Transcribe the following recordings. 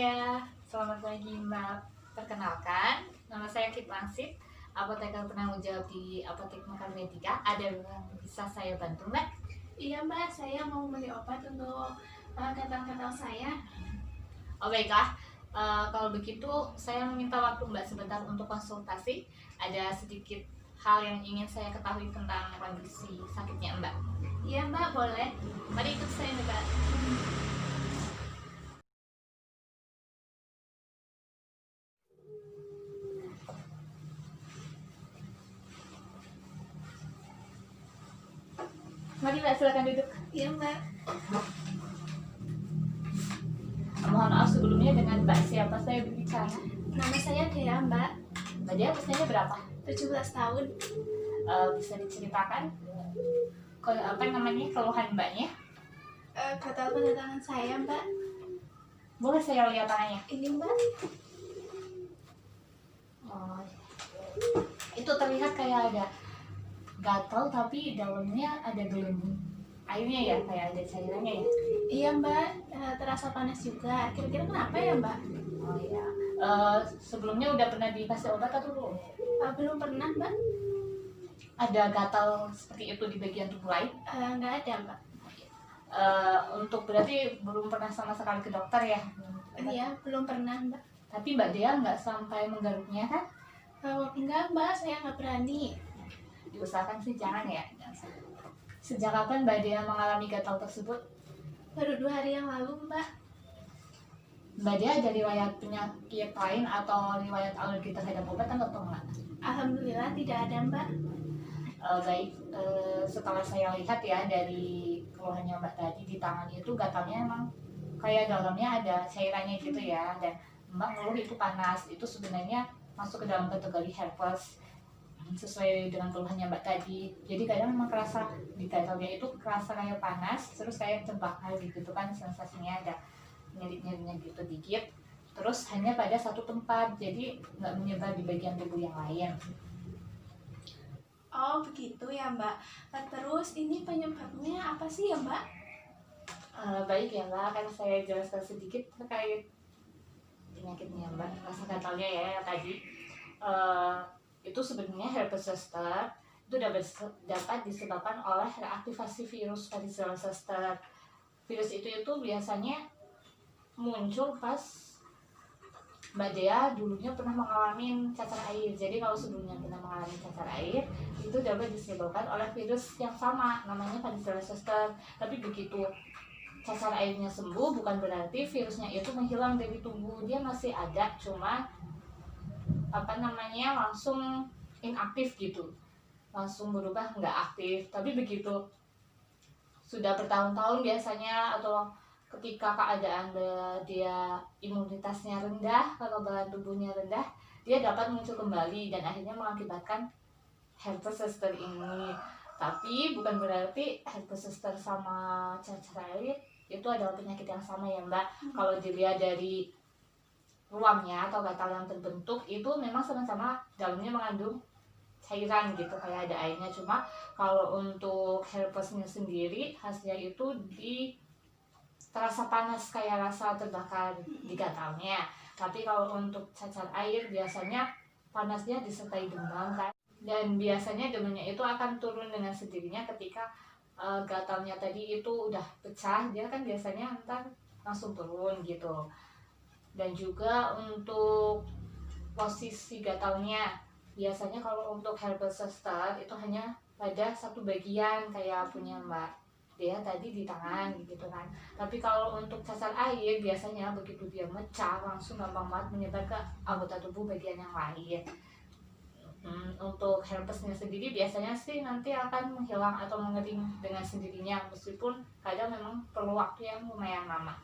saya, selamat pagi Mbak. Perkenalkan, nama saya Kit Langsip, apoteker penanggung jawab di Apotek Mekar Medika. Ada yang bisa saya bantu Mbak? Iya Mbak, saya mau beli obat untuk gatal-gatal saya. Oh baiklah, kalau begitu saya meminta waktu Mbak sebentar untuk konsultasi. Ada sedikit hal yang ingin saya ketahui tentang kondisi sakitnya Mbak. Iya Mbak, boleh. Mari ikut saya Mbak. Mari Mbak, silakan duduk. Iya Mbak. Mohon maaf sebelumnya, dengan Mbak siapa saya berbicara? Nama saya Dea Mbak, Mbak dia usianya berapa? 17 tahun. Bisa diceritakan apa namanya keluhan Mbaknya? Gatal pada tangan saya Mbak. Boleh saya lihat tangannya? Ini Mbak. Oh, itu terlihat kayak ada gatal tapi dalamnya ada gelembung airnya ya, kayak ada cairannya ya. Iya Mbak, terasa panas juga. Kira-kira kenapa ya Mbak? Oh iya. Sebelumnya udah pernah dikasih obat atau belum? Belum pernah Mbak. Ada gatal seperti itu di bagian tubuh lain? Nggak ada Mbak. Untuk berarti belum pernah sama sekali ke dokter ya? Iya, belum pernah Mbak. Tapi Mbak Dea nggak sampai menggaruknya kan? Enggak Mbak, saya nggak berani. Diusahakan sih jangan ya. Sejak kapan Mbak Dea mengalami gatal tersebut? Baru 2 hari yang lalu Mbak. Mbak Dea ada riwayat penyakit lain atau riwayat alergi terhadap obat atau enggak? Alhamdulillah tidak ada Mbak. Baik, setelah saya lihat ya dari keluhannya Mbak tadi, di tangan itu gatalnya emang kayak dalamnya ada cairannya gitu ya, dan Mbak ngeluh itu panas. Itu sebenarnya masuk ke dalam kategori herpes sesuai dengan keluhannya Mbak tadi. Jadi kadang memang kerasa di gatalnya itu kerasa kayak panas, terus kayak terbakar gitu kan, sensasinya ada nyeri-nyerinya gitu dikit, terus hanya pada satu tempat, jadi nggak menyebar di bagian tubuh yang lain. Oh begitu ya Mbak. Terus ini penyebabnya apa sih ya Mbak? Baik ya Mbak, akan saya jelaskan sedikit terkait penyakitnya Mbak, rasa gatalnya ya tadi. Itu sebenarnya herpes zoster itu dapat disebabkan oleh reaktivasi virus varicella zoster. Virus itu biasanya muncul pas Mbak Dea dulunya pernah mengalami cacar air. Jadi kalau sebelumnya kita mengalami cacar air, itu dapat disebabkan oleh virus yang sama, namanya varicella zoster. Tapi begitu cacar airnya sembuh, bukan berarti virusnya itu menghilang dari tubuh. Dia masih ada, cuma langsung inaktif gitu, langsung berubah nggak aktif. Tapi begitu sudah bertahun-tahun biasanya, atau ketika keadaan dia imunitasnya rendah, kalau bahan tubuhnya rendah, dia dapat muncul kembali dan akhirnya mengakibatkan herpes zoster ini. Tapi bukan berarti herpes zoster sama cacar air itu adalah penyakit yang sama ya Mbak. Kalau dilihat dari ruamnya atau gatal yang terbentuk itu memang sama-sama dalamnya mengandung cairan gitu, kayak ada airnya. Cuma kalau untuk herpesnya sendiri, hasilnya itu terasa panas, kayak rasa terbakar di gatalnya. Tapi kalau untuk cacar air biasanya panasnya disertai demam kan, dan biasanya demamnya itu akan turun dengan sendirinya ketika gatalnya tadi itu udah pecah. Dia kan biasanya ntar langsung turun gitu. Dan juga untuk posisi gatalnya, biasanya kalau untuk herpes zoster itu hanya pada satu bagian kayak punya Mbak Dea tadi di tangan gitu kan. Tapi kalau untuk cacar air biasanya begitu dia mecah langsung gampang banget menyebar ke anggota tubuh bagian yang lain. Untuk herpesnya sendiri biasanya sih nanti akan menghilang atau mengering dengan sendirinya, meskipun kadang memang perlu waktu yang lumayan lama.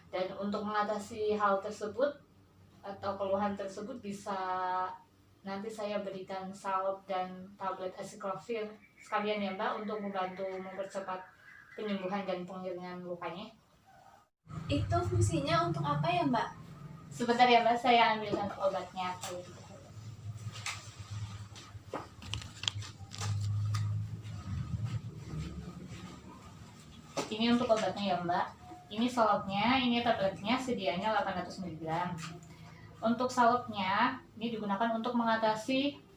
Dan untuk mengatasi hal tersebut atau keluhan tersebut, bisa nanti saya berikan salep dan tablet acyclovir sekalian ya Mbak, untuk membantu mempercepat penyembuhan dan pengeringan lukanya. Itu fungsinya untuk apa ya Mbak? Sebentar ya Mbak, saya ambilkan obatnya. Ini untuk obatnya ya Mbak. Ini salotnya, ini tabletnya sedianya 800 mg. Untuk salotnya ini digunakan untuk mengatasi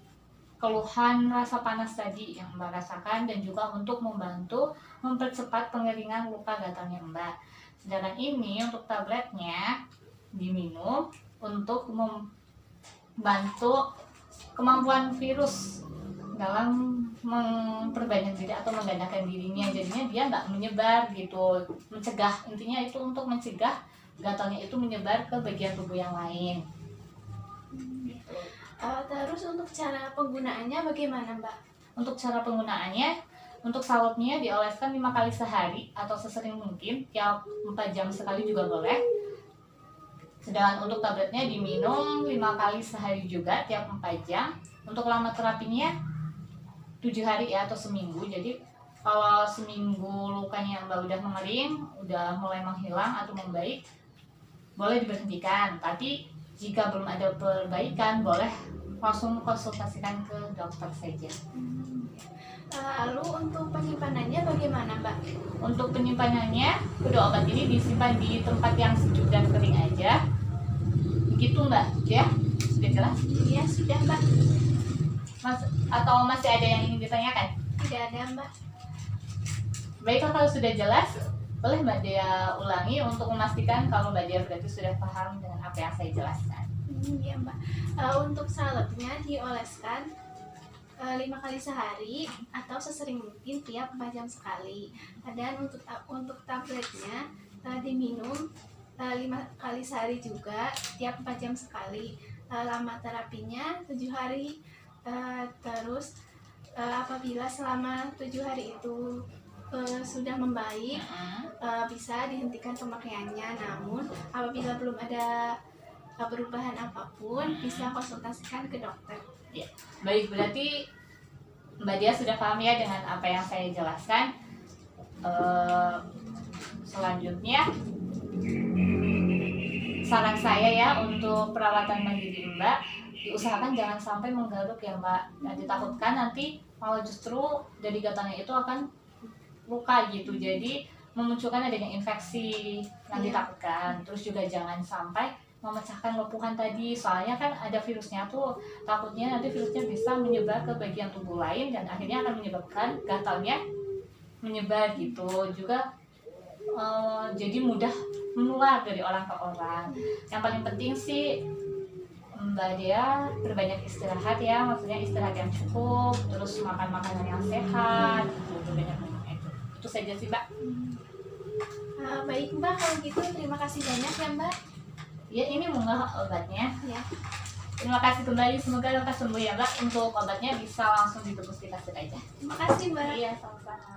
keluhan rasa panas tadi yang Mbak rasakan, dan juga untuk membantu mempercepat pengeringan luka gatalnya Mbak. Sedangkan ini untuk tabletnya diminum untuk membantu kemampuan virus dalam memperbanyak diri atau menggandakan dirinya, jadinya dia nggak menyebar gitu, mencegah, intinya itu untuk mencegah gatalnya itu menyebar ke bagian tubuh yang lain. Terus untuk cara penggunaannya bagaimana Mbak? Untuk cara penggunaannya, untuk salotnya dioleskan 5 kali sehari atau sesering mungkin, tiap 4 jam sekali juga boleh. Sedangkan untuk tabletnya diminum 5 kali sehari juga tiap 4 jam. Untuk lama terapinya 7 hari ya, atau seminggu. Jadi kalau seminggu lukanya Mbak udah mengering, udah mulai menghilang atau membaik, boleh diberhentikan. Tapi jika belum ada perbaikan, boleh langsung konsultasikan ke dokter saja. Lalu untuk penyimpanannya bagaimana Mbak? Untuk penyimpanannya, kedua obat ini disimpan di tempat yang sejuk dan kering aja. Begitu Mbak, ya? Sudah jelas? Iya sudah Mbak. Atau masih ada yang ingin ditanyakan? Tidak ada Mbak. Baiklah, kalau sudah jelas, boleh Mbak Dea ulangi untuk memastikan kalau Mbak Dea berarti sudah paham dengan apa yang saya jelaskan. Iya Mbak. Untuk salotnya dioleskan 5 kali sehari atau sesering mungkin tiap 4 jam sekali. Dan untuk tabletnya diminum 5 kali sehari juga tiap 4 jam sekali. Lama terapinya 7 hari. Terus apabila selama 7 hari itu sudah membaik, bisa dihentikan pemakaiannya. Namun apabila belum ada perubahan apapun, bisa konsultasikan ke dokter. Ya, baik, berarti Mbak Dia sudah paham ya dengan apa yang saya jelaskan. Selanjutnya, saran saya ya untuk perawatan mandiri Mbak, diusahakan jangan sampai menggaruk ya Mbak. Dan ditakutkan nanti malah justru dari gatalnya itu akan luka gitu, jadi memunculkan adanya infeksi yang ditakutkan. Terus juga jangan sampai memecahkan lepuhan tadi, soalnya kan ada virusnya tuh, takutnya nanti virusnya bisa menyebar ke bagian tubuh lain dan akhirnya akan menyebabkan gatalnya menyebar gitu juga. Jadi mudah menular dari orang ke orang. Yang paling penting sih Mbak Dea berbanyak istirahat ya, maksudnya istirahat yang cukup, terus makan makanan yang sehat, berbanyak minum itu saja sih Mbak. Baik Mbak, kalau gitu terima kasih banyak ya Mbak. Ya, ini munggah obatnya. Ya. Terima kasih kembali, semoga lekas sembuh ya Mbak. Untuk obatnya bisa langsung ditebus di kasir aja. Terima kasih Mbak. Iya, sama-sama.